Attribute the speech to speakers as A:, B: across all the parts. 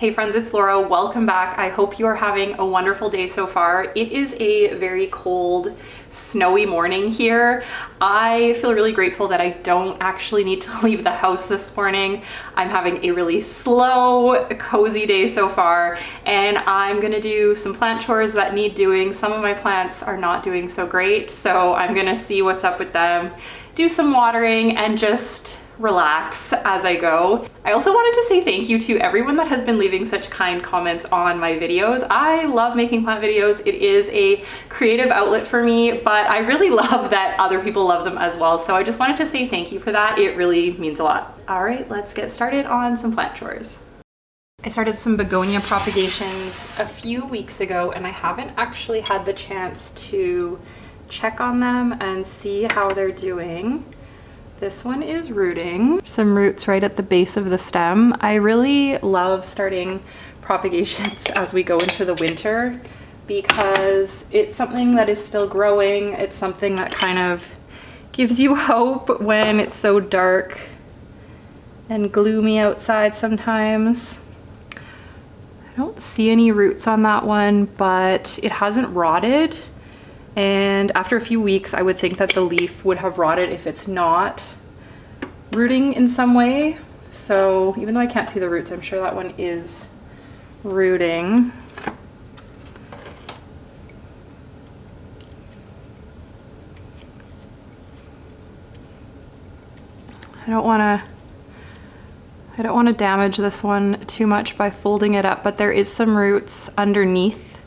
A: Hey friends, it's Laura. Welcome back. I hope you are having a wonderful day so far. It is a very cold, snowy morning here. I feel really grateful that I don't actually need to leave the house this morning. I'm having a really slow, cozy day so far, and I'm gonna do some plant chores that need doing. Some of my plants are not doing so great, so I'm gonna see what's up with them, do some watering, and just relax as I go. I also wanted to say thank you to everyone that has been leaving such kind comments on my videos. I love making plant videos. It is a creative outlet for me, but I really love that other people love them as well. So I just wanted to say thank you for that. It really means a lot. All right, let's get started on some plant chores. I started some begonia propagations a few weeks ago, and I haven't actually had the chance to check on them and see how they're doing. This one is rooting. Some roots right at the base of the stem. I really love starting propagations as we go into the winter because it's something that is still growing. It's something that kind of gives you hope when it's so dark and gloomy outside sometimes. I don't see any roots on that one, but it hasn't rotted. And after a few weeks, I would think that the leaf would have rotted if it's not rooting in some way. So even though I can't see the roots, I'm sure that one is rooting. I don't want to damage this one too much by folding it up, but there is some roots underneath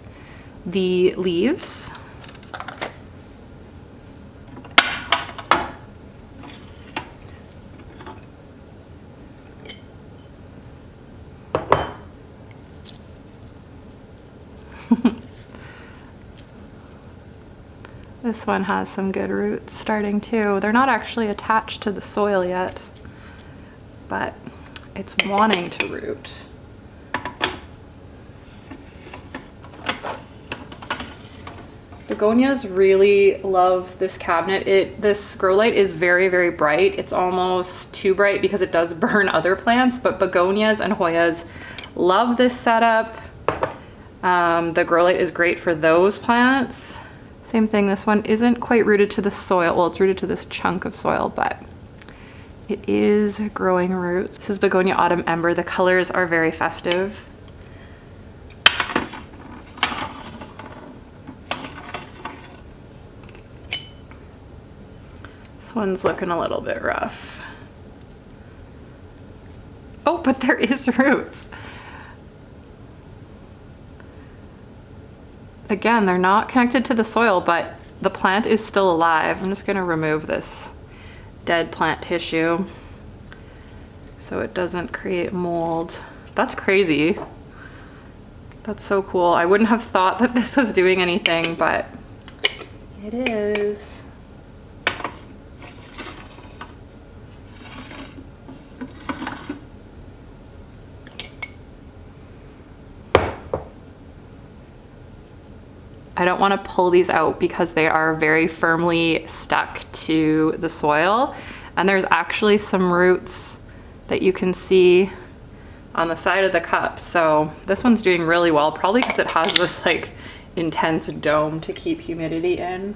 A: the leaves. This one has some good roots starting too. They're not actually attached to the soil yet, but it's wanting to root. Begonias really love this cabinet. This grow light is very, very bright. It's almost too bright because it does burn other plants, but begonias and Hoyas love this setup. The grow light is great for those plants. Same thing, this one isn't quite rooted to the soil. Well, it's rooted to this chunk of soil, but it is growing roots. This is Begonia Autumn Ember. The colors are very festive. This one's looking a little bit rough. Oh, but there is roots. Again, they're not connected to the soil, but the plant is still alive. I'm just gonna remove this dead plant tissue so it doesn't create mold. That's crazy. That's so cool. I wouldn't have thought that this was doing anything, but it is. I don't want to pull these out because they are very firmly stuck to the soil, and there's actually some roots that you can see on the side of the cup. So this one's doing really well, probably because it has this like intense dome to keep humidity in.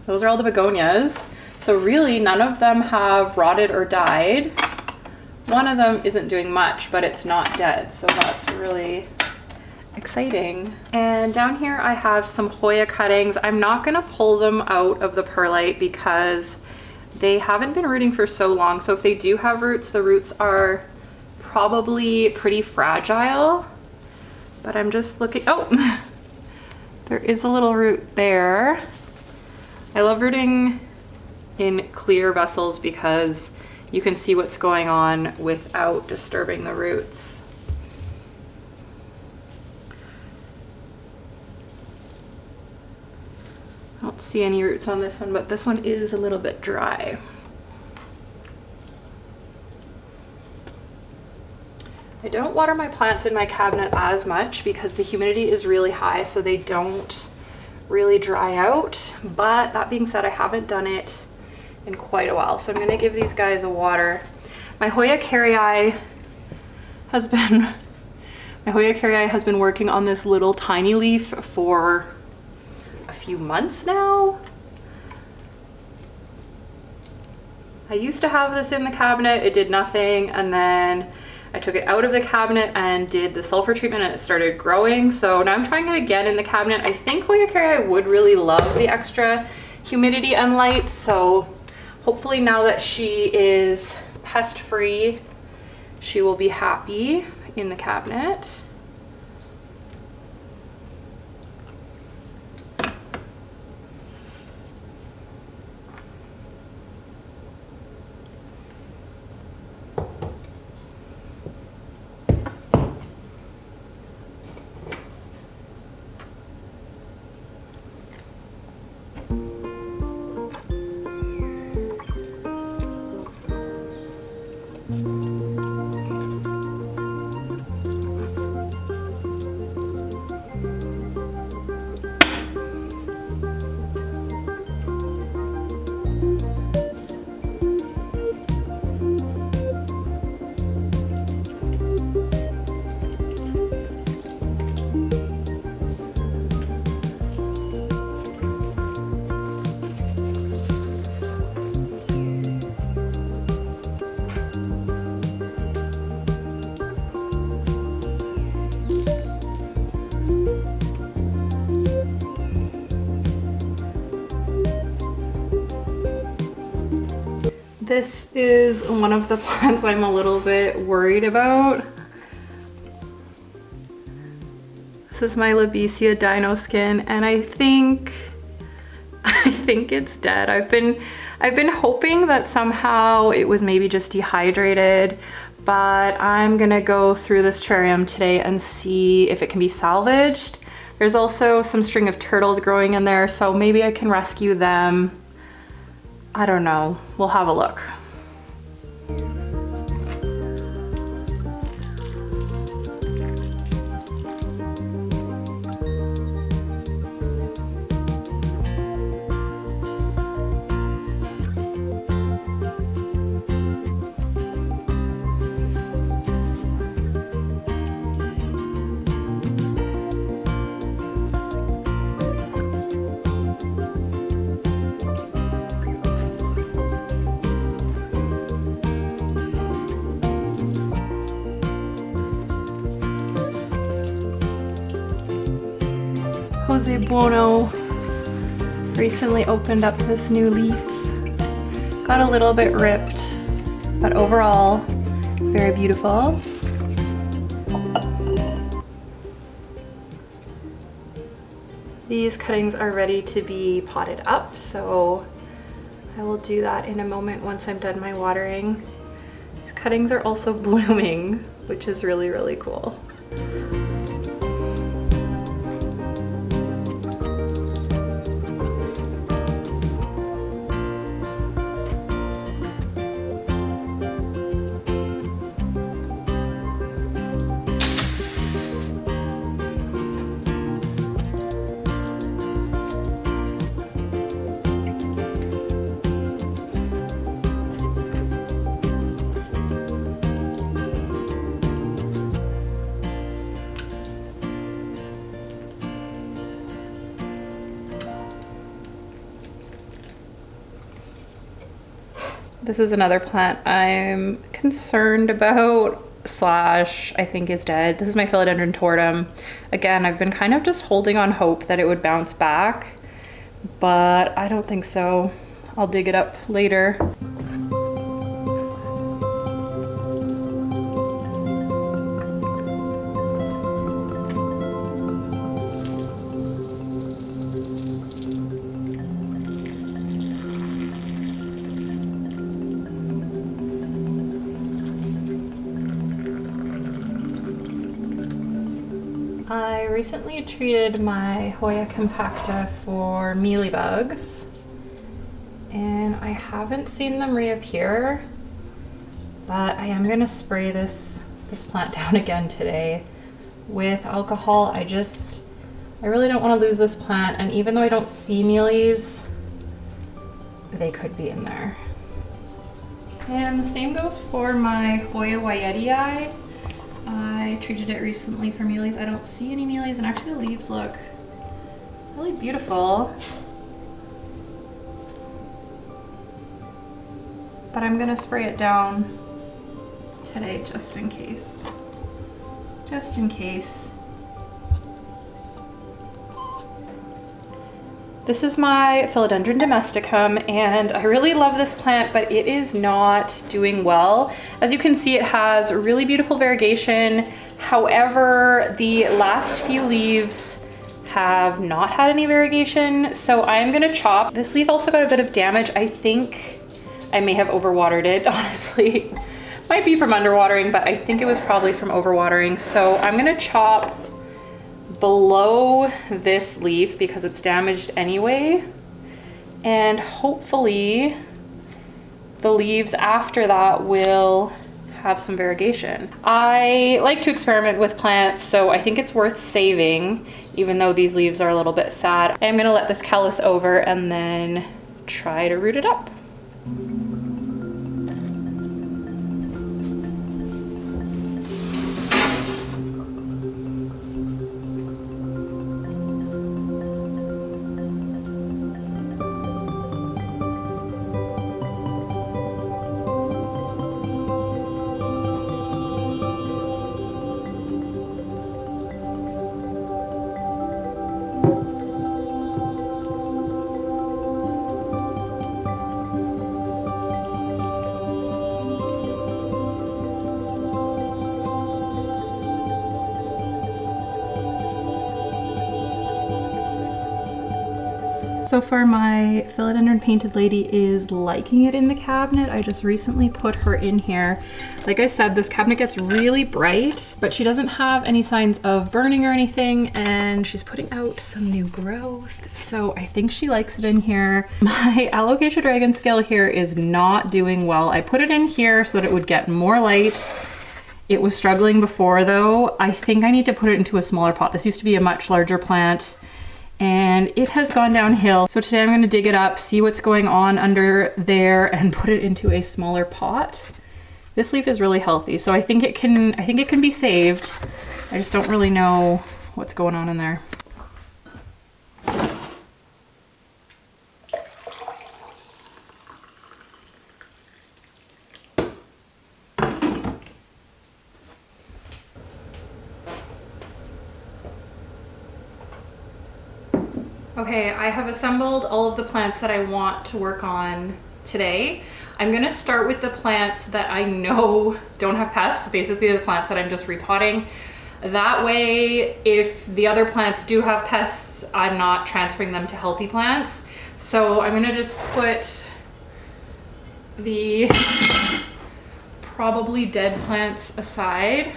A: Those are all the begonias. So really none of them have rotted or died. One of them isn't doing much, but it's not dead, so that's really exciting. And down here I have some Hoya cuttings. I'm not gonna pull them out of the perlite because they haven't been rooting for so long. So if they do have roots, the roots are probably pretty fragile. But I'm just looking, oh, there is a little root there. I love rooting in clear vessels because you can see what's going on without disturbing the roots. I don't see any roots on this one, but this one is a little bit dry. I don't water my plants in my cabinet as much because the humidity is really high, so they don't really dry out. But that being said, I haven't done it in quite a while, so I'm gonna give these guys a water. My Hoya carrii has been working on this little tiny leaf for a few months now. I used to have this in the cabinet, it did nothing, and then I took it out of the cabinet and did the sulfur treatment and it started growing. So now I'm trying it again in the cabinet. I think Hoya carrii would really love the extra humidity and light. So hopefully now that she is pest free, she will be happy in the cabinet. This is one of the plants I'm a little bit worried about. This is my Labesia dino skin, and I think it's dead. I've been hoping that somehow it was maybe just dehydrated, but I'm gonna go through this terrarium today and see if it can be salvaged. There's also some string of turtles growing in there, so maybe I can rescue them. I don't know, we'll have a look. Jose Buono recently opened up this new leaf. Got a little bit ripped, but overall, very beautiful. These cuttings are ready to be potted up, so I will do that in a moment once I'm done my watering. These cuttings are also blooming, which is really, really cool. This is another plant I'm concerned about / I think is dead. This is my Philodendron tortum. Again, I've been kind of just holding on hope that it would bounce back, but I don't think so. I'll dig it up later. I recently treated my Hoya compacta for mealybugs, and I haven't seen them reappear, but I am gonna spray this plant down again today with alcohol. I really don't want to lose this plant, and even though I don't see mealies, they could be in there. And the same goes for my Hoya Wyetii. I treated it recently for mealies. I don't see any mealies, and actually the leaves look really beautiful. But I'm gonna spray it down today just in case. Just in case. This is my Philodendron domesticum, and I really love this plant, but it is not doing well. As you can see, it has really beautiful variegation. However, the last few leaves have not had any variegation, so I'm gonna chop. This leaf also got a bit of damage. I think I may have overwatered it, honestly. Might be from underwatering, but I think it was probably from overwatering. So I'm gonna chop below this leaf because it's damaged anyway, and hopefully the leaves after that will have some variegation. I like to experiment with plants, so I think it's worth saving, even though these leaves are a little bit sad. I'm gonna let this callus over and then try to root it up. So far my Philodendron painted lady is liking it in the cabinet. I just recently put her in here. Like I said, this cabinet gets really bright, but she doesn't have any signs of burning or anything, and she's putting out some new growth. So I think she likes it in here. My Alocasia dragon scale here is not doing well. I put it in here so that it would get more light. It was struggling before though. I think I need to put it into a smaller pot. This used to be a much larger plant, and it has gone downhill. So today I'm gonna dig it up, see what's going on under there, and put it into a smaller pot. This leaf is really healthy, so I think it can be saved. I just don't really know what's going on in there. Okay, I have assembled all of the plants that I want to work on today. I'm gonna start with the plants that I know don't have pests, basically the plants that I'm just repotting. That way, if the other plants do have pests, I'm not transferring them to healthy plants. So I'm gonna just put the probably dead plants aside,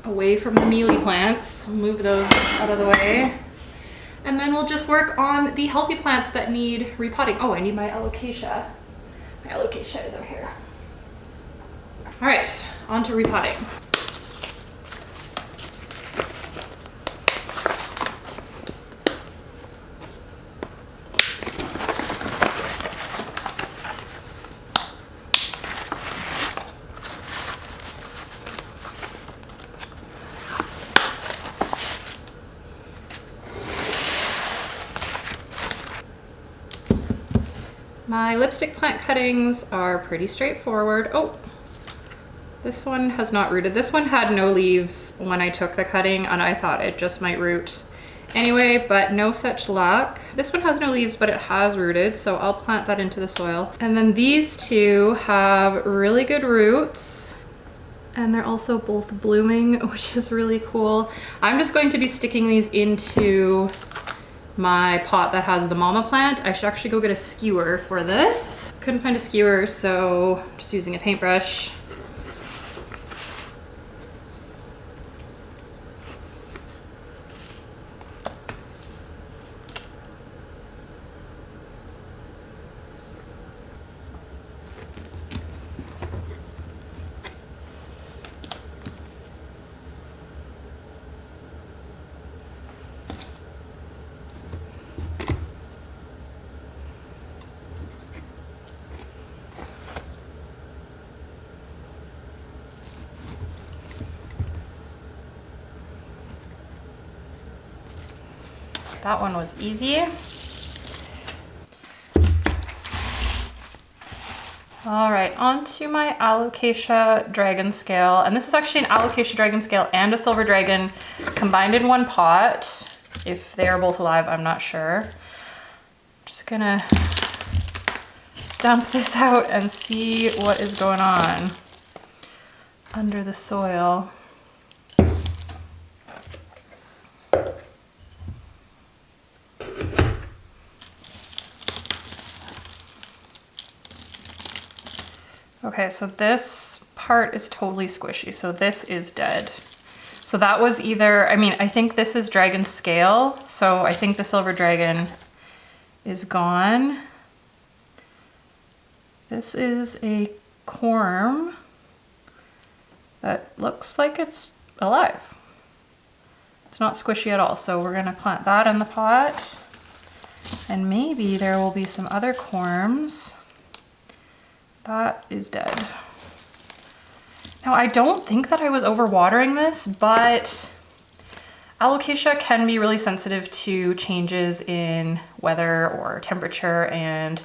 A: away from the mealy plants. Move those out of the way. And then we'll just work on the healthy plants that need repotting. Oh, I need my alocasia. My alocasia is over here. All right, on to repotting. My lipstick plant cuttings are pretty straightforward. Oh, this one has not rooted. This one had no leaves when I took the cutting, and I thought it just might root anyway, but no such luck. This one has no leaves, but it has rooted, so I'll plant that into the soil. And then these two have really good roots, and they're also both blooming, which is really cool. I'm just going to be sticking these into my pot that has the mama plant. I should actually go get a skewer for this. Couldn't find a skewer, so I'm just using a paintbrush. that one was easy. All right, on to my Alocasia dragon scale. And this is actually an Alocasia dragon scale and a silver dragon combined in one pot. If they are both alive, I'm not sure. Just gonna dump this out and see what is going on under the soil. Okay, so this part is totally squishy. So this is dead. So that was either, I mean, I think this is dragon scale. So I think the silver dragon is gone. This is a corm that looks like it's alive. It's not squishy at all. So we're gonna plant that in the pot. And maybe there will be some other corms. That is dead. Now, I don't think that I was overwatering this, but Alocasia can be really sensitive to changes in weather or temperature, and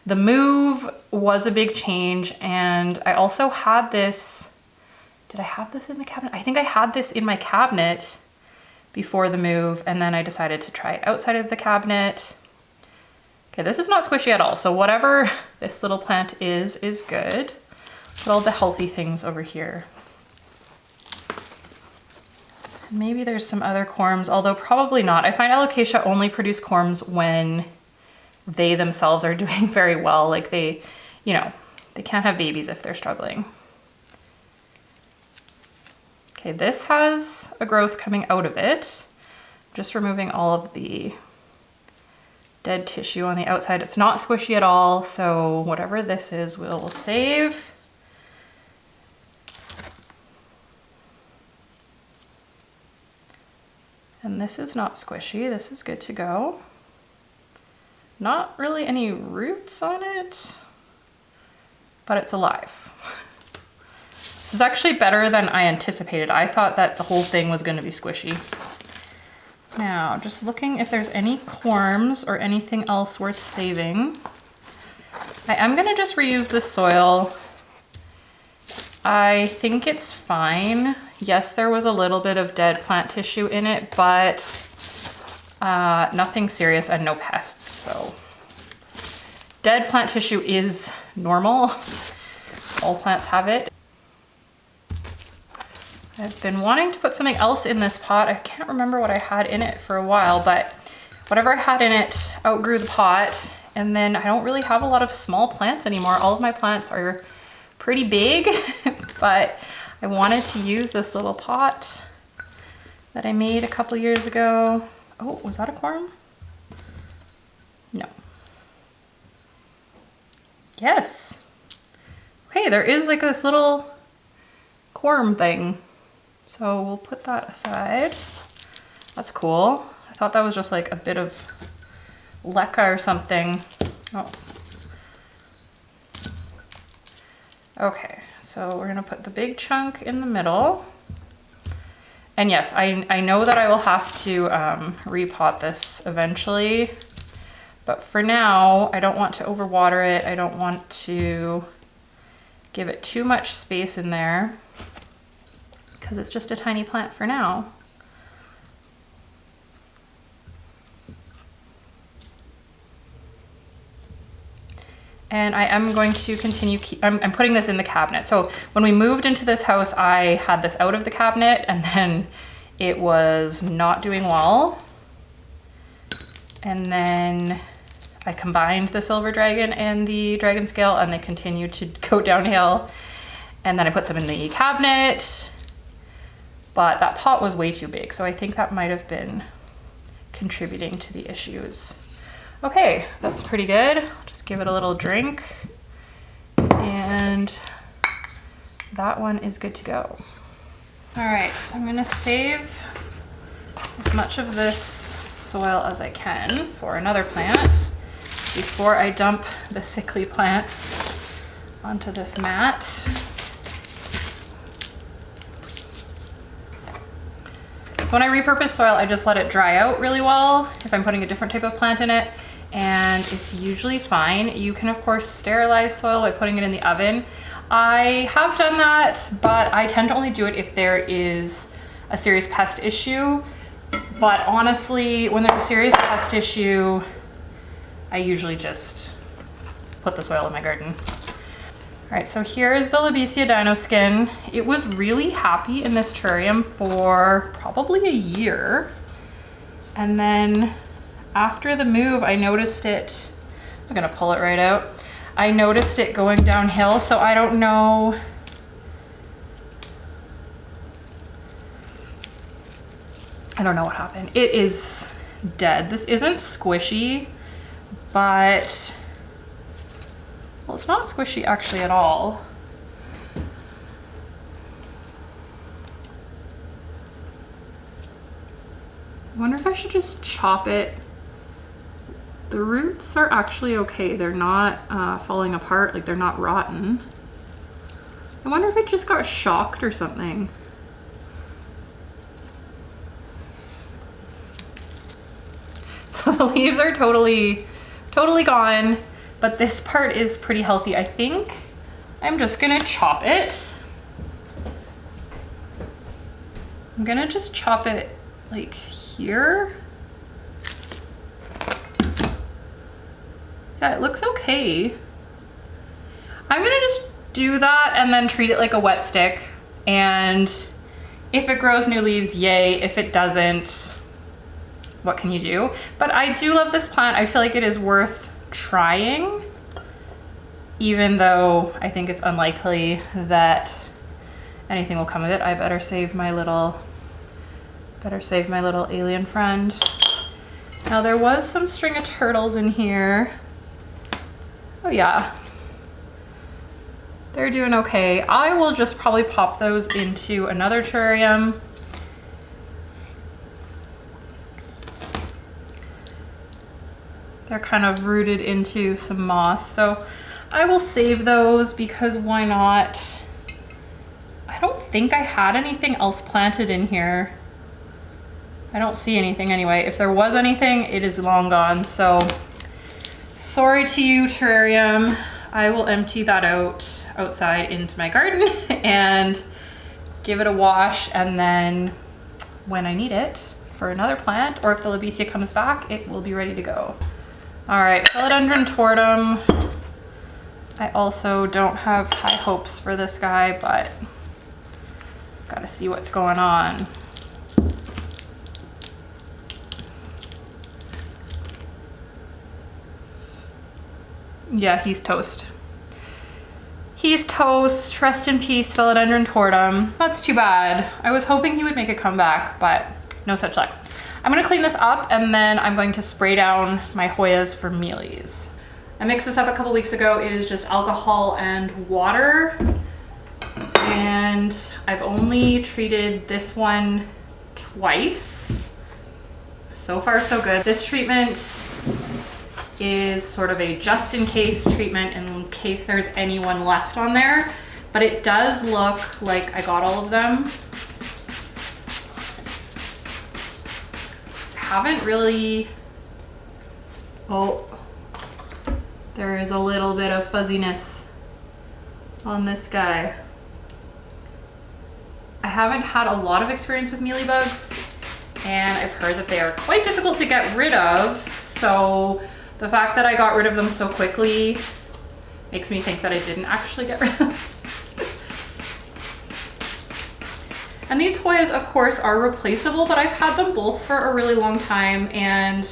A: the move was a big change. And I also had this, did I have this in the cabinet? I think I had this in my cabinet before the move, and then I decided to try it outside of the cabinet. Okay, this is not squishy at all. So whatever this little plant is good. Put all the healthy things over here. Maybe there's some other corms, although probably not. I find Alocasia only produce corms when they themselves are doing very well. Like they, you know, they can't have babies if they're struggling. Okay, this has a growth coming out of it. Just removing all of the dead tissue on the outside. It's not squishy at all, so whatever this is, we'll save. And this is not squishy. This is good to go. Not really any roots on it, but it's alive. This is actually better than I anticipated. I thought that the whole thing was going to be squishy. Now, just looking if there's any corms or anything else worth saving. I am gonna just reuse this soil. I think it's fine. Yes, there was a little bit of dead plant tissue in it, but nothing serious and no pests, so. Dead plant tissue is normal. All plants have it. I've been wanting to put something else in this pot. I can't remember what I had in it for a while, but whatever I had in it outgrew the pot. And then I don't really have a lot of small plants anymore. All of my plants are pretty big, but I wanted to use this little pot that I made a couple years ago. Oh, was that a corm? No. Yes. Okay, there is like this little corm thing. So we'll put that aside. That's cool. I thought that was just like a bit of leca or something. Oh. Okay, so we're gonna put the big chunk in the middle. And yes, I know that I will have to repot this eventually, but for now, I don't want to overwater it. I don't want to give it too much space in there because it's just a tiny plant for now. And I am going to continue, I'm putting this in the cabinet. So when we moved into this house, I had this out of the cabinet and then it was not doing well. And then I combined the silver dragon and the dragon scale and they continued to go downhill. And then I put them in the cabinet, but that pot was way too big. So I think that might have been contributing to the issues. Okay, that's pretty good. I'll just give it a little drink. And that one is good to go. All right, so I'm gonna save as much of this soil as I can for another plant before I dump the sickly plants onto this mat. when I repurpose soil, I just let it dry out really well if I'm putting a different type of plant in it, and it's usually fine. You can of course sterilize soil by putting it in the oven. I have done that, but I tend to only do it if there is a serious pest issue. But honestly, when there's a serious pest issue, I usually just put the soil in my garden. All right, so here's the Lobesia dino skin. It was really happy in this terrarium for probably a year. And then after the move, I noticed it, I was gonna pull it right out. I noticed it going downhill, so I don't know. I don't know what happened. It is dead. This isn't squishy, but, well, it's not squishy actually at all. I wonder if I should just chop it. The roots are actually okay. They're not falling apart, like they're not rotten. I wonder if it just got shocked or something. So the leaves are totally gone, but this part is pretty healthy. I think I'm just gonna chop it. I'm gonna just chop it like here. Yeah, it looks okay. I'm gonna just do that and then treat it like a wet stick. And if it grows new leaves, yay. If it doesn't, what can you do? But I do love this plant. I feel like it is worth trying, even though I think it's unlikely that anything will come of it. I better save my little alien friend. Now there was some string of turtles in here. Oh yeah, they're doing okay. I will just probably pop those into another terrarium. They're kind of rooted into some moss, so I will save those because why not? I don't think I had anything else planted in here. I don't see anything anyway. If there was anything, it is long gone, so sorry to you, terrarium. I will empty that out outside into my garden and give it a wash, and then when I need it for another plant, or if the Lobesia comes back, it will be ready to go. All right, philodendron tortum. I also don't have high hopes for this guy, but gotta see what's going on. Yeah, he's toast. He's toast. Rest in peace, philodendron tortum. That's too bad. I was hoping he would make a comeback, but no such luck. I'm gonna clean this up and then I'm going to spray down my Hoyas for mealies. I mixed this up a couple weeks ago. It is just alcohol and water. And I've only treated this one twice. So far, so good. This treatment is sort of a just in case treatment in case there's anyone left on there. But it does look like I got all of them. Haven't really, oh, there is a little bit of fuzziness on this guy. I haven't had a lot of experience with mealybugs, and I've heard that they are quite difficult to get rid of. So the fact that I got rid of them so quickly makes me think that I didn't actually get rid of them. And these Hoyas, of course, are replaceable, but I've had them both for a really long time, and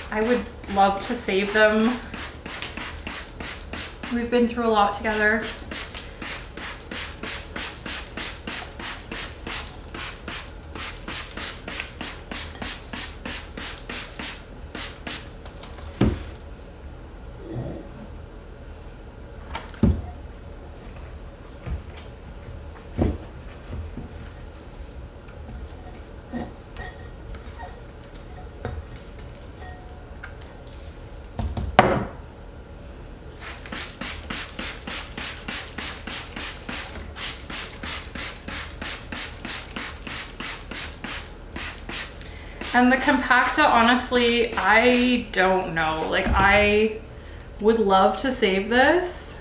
A: I would love to save them. We've been through a lot together. And the compacta, honestly, I don't know. Like, I would love to save this,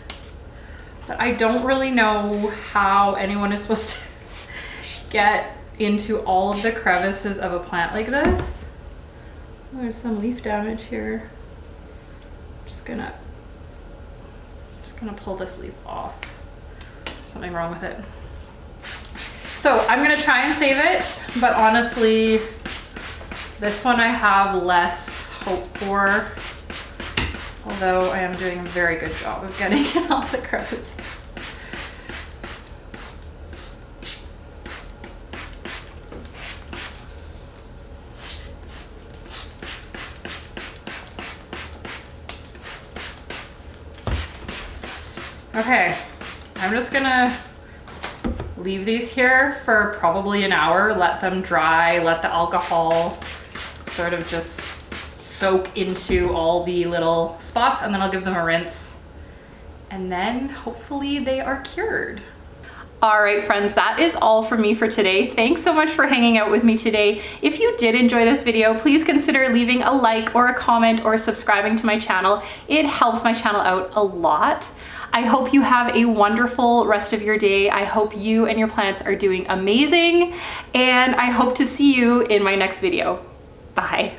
A: but I don't really know how anyone is supposed to get into all of the crevices of a plant like this. Oh, there's some leaf damage here. I'm just gonna pull this leaf off. There's something wrong with it. So I'm gonna try and save it, but honestly, this one I have less hope for, although I am doing a very good job of getting in all the crevices. Okay, I'm just gonna leave these here for probably an hour, let them dry, let the alcohol sort of just soak into all the little spots, and then I'll give them a rinse, and then hopefully they are cured. All right, friends, that is all from me for today. Thanks so much for hanging out with me today. If you did enjoy this video, please consider leaving a like or a comment or subscribing to my channel. It helps my channel out a lot. I hope you have a wonderful rest of your day. I hope you and your plants are doing amazing, and I hope to see you in my next video. Bye.